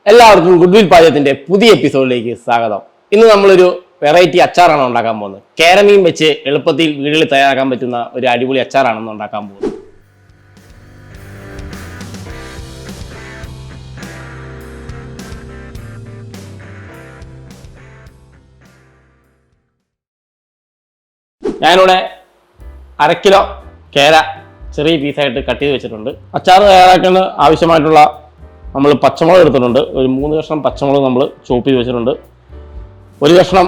എല്ലാവർക്കും ഗുഡ്വിൽ പാചകത്തിന്റെ പുതിയ എപ്പിസോഡിലേക്ക് സ്വാഗതം. ഇന്ന് നമ്മളൊരു വെറൈറ്റി അച്ചാറാണ് ഉണ്ടാക്കാൻ പോകുന്നത്. കേരമീൻ വെച്ച് എളുപ്പത്തിൽ വീടുകളിൽ തയ്യാറാക്കാൻ പറ്റുന്ന ഒരു അടിപൊളി അച്ചാറാണ് ഉണ്ടാക്കാൻ പോകുന്നത്. ഞാനിവിടെ 1/2 കിലോ കേര ചെറിയ പീസായിട്ട് കട്ട് ചെയ്ത് വെച്ചിട്ടുണ്ട്. അച്ചാർ തയ്യാറാക്കാൻ ആവശ്യമായിട്ടുള്ള നമ്മൾ പച്ചമുളക് എടുത്തിട്ടുണ്ട്. ഒരു 3 കഷ്ണം പച്ചമുളക് നമ്മൾ ചോപ്പ് ചെയ്ത് വെച്ചിട്ടുണ്ട്. 1 കഷ്ണം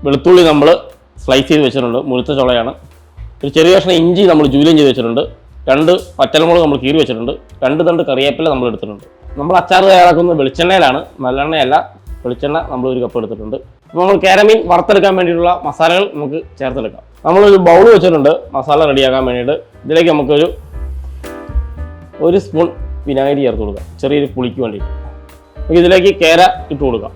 വെളുത്തുള്ളി നമ്മൾ സ്ലൈസ് ചെയ്ത് വെച്ചിട്ടുണ്ട്, മുഴുത്ത ചുളയാണ്. ഒരു ചെറിയ കഷ്ണം ഇഞ്ചി നമ്മൾ ജൂലിയം ചെയ്ത് വെച്ചിട്ടുണ്ട്. 2 വറ്റൽമുളക് നമ്മൾ കീറി വെച്ചിട്ടുണ്ട്. 2 തണ്ട് കറിവേപ്പില നമ്മൾ എടുത്തിട്ടുണ്ട്. നമ്മൾ അച്ചാർ തയ്യാറാക്കുന്നത് വെളിച്ചെണ്ണയിലാണ്, നല്ലെണ്ണയല്ല, വെളിച്ചെണ്ണ നമ്മൾ 1 കപ്പ് എടുത്തിട്ടുണ്ട്. അപ്പോൾ നമ്മൾ കേരമീൻ വറുത്തെടുക്കാൻ വേണ്ടിയിട്ടുള്ള മസാലകൾ നമുക്ക് ചേർത്തെടുക്കാം. നമ്മളൊരു ബൗൾ വെച്ചിട്ടുണ്ട് മസാല റെഡിയാക്കാൻ വേണ്ടിയിട്ട്. ഇതിലേക്ക് നമുക്കൊരു 1 സ്പൂൺ വിനാഗിരി ചേർത്ത് കൊടുക്കാം, ചെറിയൊരു പുളിക്ക് വേണ്ടിയിട്ട്. നമുക്ക് ഇതിലേക്ക് കേര ഇട്ട് കൊടുക്കാം.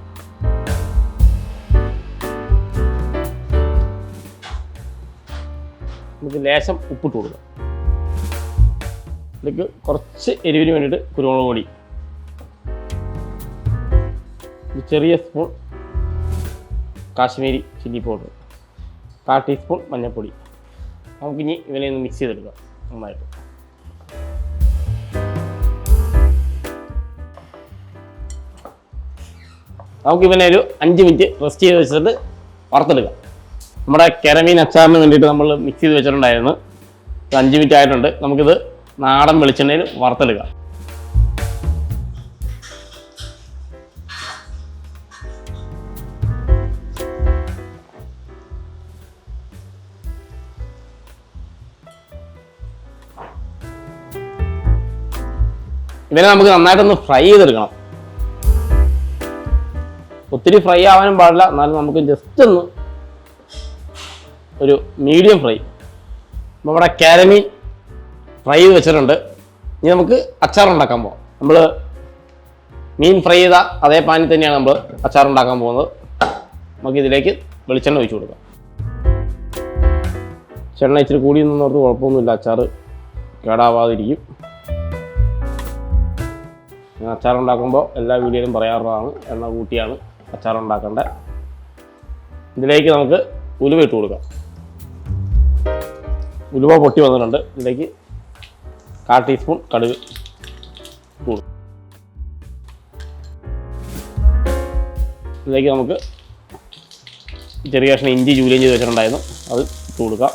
നമുക്ക് ലേശം ഉപ്പിട്ട് കൊടുക്കാം. ഇതിലേക്ക് കുറച്ച് എരിവിന് വേണ്ടിയിട്ട് കുരുമുളക് പൊടി, ചെറിയ spoon Kashmiri chilli powder, 1/4 teaspoon മഞ്ഞൾപ്പൊടി. നമുക്കിനി ഇവനെ ഒന്ന് മിക്സ് ചെയ്തെടുക്കാം നന്നായിട്ട്. നമുക്ക് ഇവനെ ഒരു 5 മിനിറ്റ് റെസ്റ്റ് ചെയ്ത് വെച്ചിട്ട് വറുത്തെടുക്കാം. നമ്മുടെ കേരമീൻ അച്ചാറിന് വേണ്ടിയിട്ട് നമ്മൾ മിക്സ് ചെയ്ത് വെച്ചിട്ടുണ്ടായിരുന്നു. 5 മിനിറ്റ് ആയിട്ടുണ്ട്. നമുക്കിത് നാടൻ വെളിച്ചെണ്ണയിൽ വറുത്തെടുക്കാം. ഇവനെ നമുക്ക് നന്നായിട്ടൊന്ന് ഫ്രൈ ചെയ്തെടുക്കണം. ഒത്തിരി ഫ്രൈ ആവാനും പാടില്ല, എന്നാലും നമുക്ക് ജസ്റ്റ് ഒന്ന് ഒരു മീഡിയം ഫ്രൈ. നമ്മുടെ കേരമീൻ ഫ്രൈ ചെയ്ത് വെച്ചിട്ടുണ്ട്. ഇനി നമുക്ക് അച്ചാർ ഉണ്ടാക്കാൻ പോകാം. നമ്മൾ മീൻ ഫ്രൈ ചെയ്ത അതേ പാനിൽ തന്നെയാണ് നമ്മൾ അച്ചാർ ഉണ്ടാക്കാൻ പോകുന്നത്. നമുക്ക് ഇതിലേക്ക് വെളിച്ചെണ്ണ ഒഴിച്ചു കൊടുക്കാം. ചെണ്ണ ഇച്ചിരി കൂടി നിന്നോർത്ത് കുഴപ്പമൊന്നുമില്ല, അച്ചാർ കേടാവാതിരിക്കും. ഞാൻ അച്ചാർ ഉണ്ടാക്കുമ്പോൾ എല്ലാ വീഡിയോയിലും പറയാറുള്ളതാണ്, എണ്ണ കൂട്ടിയാണ് അച്ചാർ ഉണ്ടാക്കേണ്ടത്. ഇതിലേക്ക് നമുക്ക് ഉലുവ ഇട്ട് കൊടുക്കാം. ഉലുവ പൊട്ടി വന്നിട്ടുണ്ട്. ഇതിലേക്ക് 1/4 ടീസ്പൂൺ കടുക് ഇട്ട് കൊടുക്കും. ഇതിലേക്ക് നമുക്ക് ചെറിയ കഷ്ണം ഇഞ്ചി ജൂലിയം ചെയ്ത് വെച്ചിട്ടുണ്ടായിരുന്നു, അത് ഇട്ട് കൊടുക്കാം.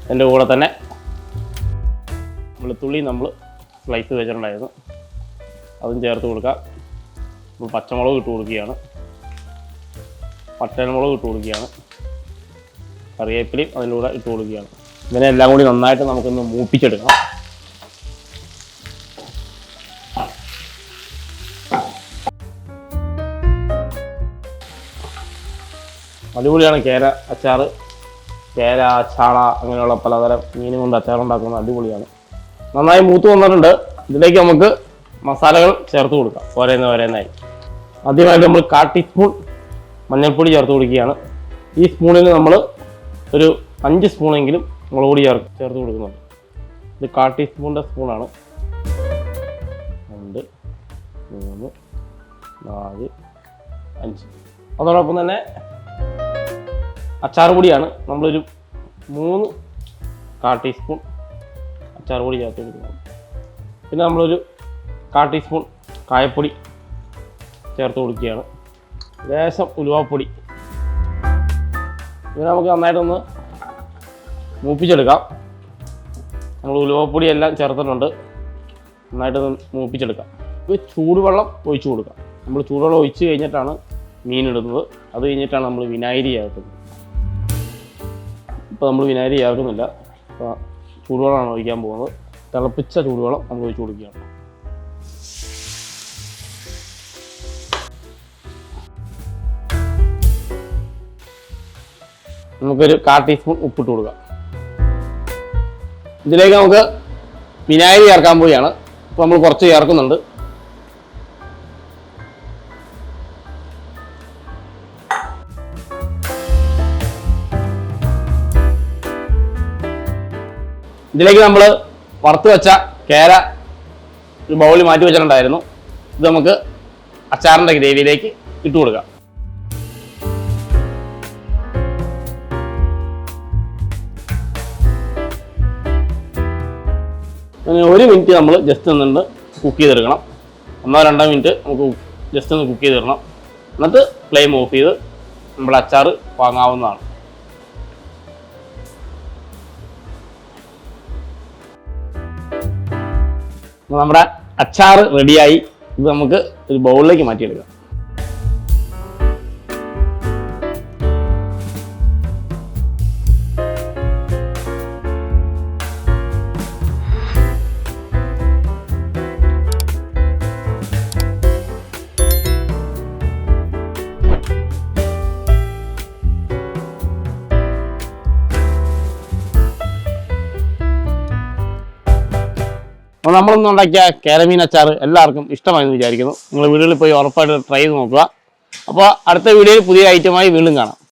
അതിൻ്റെ കൂടെ തന്നെ വെളുത്തുള്ളി നമ്മൾ സ്ലൈസ് വെച്ചിട്ടുണ്ടായിരുന്നു, അതും ചേർത്ത് കൊടുക്കാം. നമ്മൾ പച്ചമുളക് ഇട്ട് കൊടുക്കുകയാണ്, വറ്റൽമുളക് ഇട്ട് കൊടുക്കുകയാണ്, കറിവേപ്പിലയും അതിൻ്റെ കൂടെ ഇട്ട് കൊടുക്കുകയാണ്. ഇതിനെല്ലാം കൂടി നന്നായിട്ട് നമുക്കൊന്ന് മൂപ്പിച്ചെടുക്കാം. അടിപൊളിയാണ് കേര അച്ചാർ. കേര, ചാള അങ്ങനെയുള്ള പലതരം മീൻ കൊണ്ട് അച്ചാർ ഉണ്ടാക്കുന്നത് അടിപൊളിയാണ്. നന്നായി മൂത്ത് വന്നിട്ടുണ്ട്. ഇതിലേക്ക് നമുക്ക് മസാലകൾ ചേർത്ത് കൊടുക്കാം ഓരോന്നായി. ആദ്യമായിട്ട് നമ്മൾ 1/4 ടീസ്പൂൺ മഞ്ഞൾപ്പൊടി ചേർത്ത് കൊടുക്കുകയാണ്. ഈ സ്പൂണിൽ നമ്മൾ ഒരു 5 സ്പൂണെങ്കിലും മുളക് പൊടി ചേർത്ത് കൊടുക്കുന്നുണ്ട്. ഇത് 1/4 ടീസ്പൂണിൻ്റെ സ്പൂണാണ്. 2, 3, 4, 5. അതോടൊപ്പം തന്നെ അച്ചാർ പൊടിയാണ്. നമ്മളൊരു 1/4 ടീസ്പൂൺ അച്ചാർ പൊടി ചേർത്ത് കൊടുക്കുന്നത്. പിന്നെ നമ്മളൊരു 1/4 ടീസ്പൂൺ കായപ്പൊടി ചേർത്ത് കൊടുക്കുകയാണ്. ലേശം ഉലുവാപ്പൊടി. ഇത് നമുക്ക് നന്നായിട്ടൊന്ന് മൂപ്പിച്ചെടുക്കാം. നമ്മൾ ഉലുവാപ്പൊടി എല്ലാം ചേർത്തിട്ടുണ്ട്, നന്നായിട്ടൊന്ന് മൂപ്പിച്ചെടുക്കാം. ഇത് ചൂടുവെള്ളം ഒഴിച്ചു കൊടുക്കാം. നമ്മൾ ചൂടുവെള്ളം ഒഴിച്ച് കഴിഞ്ഞിട്ടാണ് മീൻ ഇടുന്നത്. അത് കഴിഞ്ഞിട്ടാണ് നമ്മൾ വിനാഗിരി ചേർക്കുന്നത്. ഇപ്പോൾ നമ്മൾ വിനാഗിരി ചേർക്കുന്നില്ല, അപ്പോൾ ചൂടുവെള്ളമാണ് ഒഴിക്കാൻ പോകുന്നത്. തിളപ്പിച്ച ചൂടുവെള്ളം നമ്മൾ ഒഴിച്ച് കൊടുക്കുകയാണ്. നമുക്കൊരു 1/4 ടീസ്പൂൺ ഉപ്പിട്ട് കൊടുക്കാം. ഇതിലേക്ക് നമുക്ക് വിനാഗിരി ചേർക്കാൻ പോവുകയാണ്. അപ്പോൾ നമ്മൾ കുറച്ച് ചേർക്കുന്നുണ്ട്. ഇതിലേക്ക് നമ്മൾ വറുത്ത് വെച്ച കേര ഒരു ബൗളിൽ മാറ്റി വെച്ചിട്ടുണ്ടായിരുന്നു. ഇത് നമുക്ക് അച്ചാറിൻ്റെ ഗ്രേവിയിലേക്ക് ഇട്ട് കൊടുക്കാം. ഒരു മിനിറ്റ് നമ്മൾ ജസ്റ്റ് ഒന്നുണ്ട് കുക്ക് ചെയ്തെടുക്കണം. 1-2 മിനിറ്റ് നമുക്ക് ജസ്റ്റ് ഒന്ന് കുക്ക് ചെയ്തിടണം. എന്നിട്ട് ഫ്ലെയിം ഓഫ് ചെയ്ത് നമ്മുടെ അച്ചാർ വാങ്ങാവുന്നതാണ്. നമ്മുടെ അച്ചാർ റെഡിയായി. ഇത് നമുക്ക് ഒരു ബൗളിലേക്ക് മാറ്റിയെടുക്കാം. അപ്പോൾ നമ്മളൊന്നും ഉണ്ടാക്കിയ കേരമീൻ അച്ചാർ എല്ലാവർക്കും ഇഷ്ടമായെന്ന് വിചാരിക്കുന്നു. നിങ്ങൾ വീടുകളിൽ പോയി ഉറപ്പായിട്ട് ട്രൈ ചെയ്ത് നോക്കുക. അപ്പോൾ അടുത്ത വീഡിയോയിൽ പുതിയ ഐറ്റമായി വീണ്ടും കാണാം.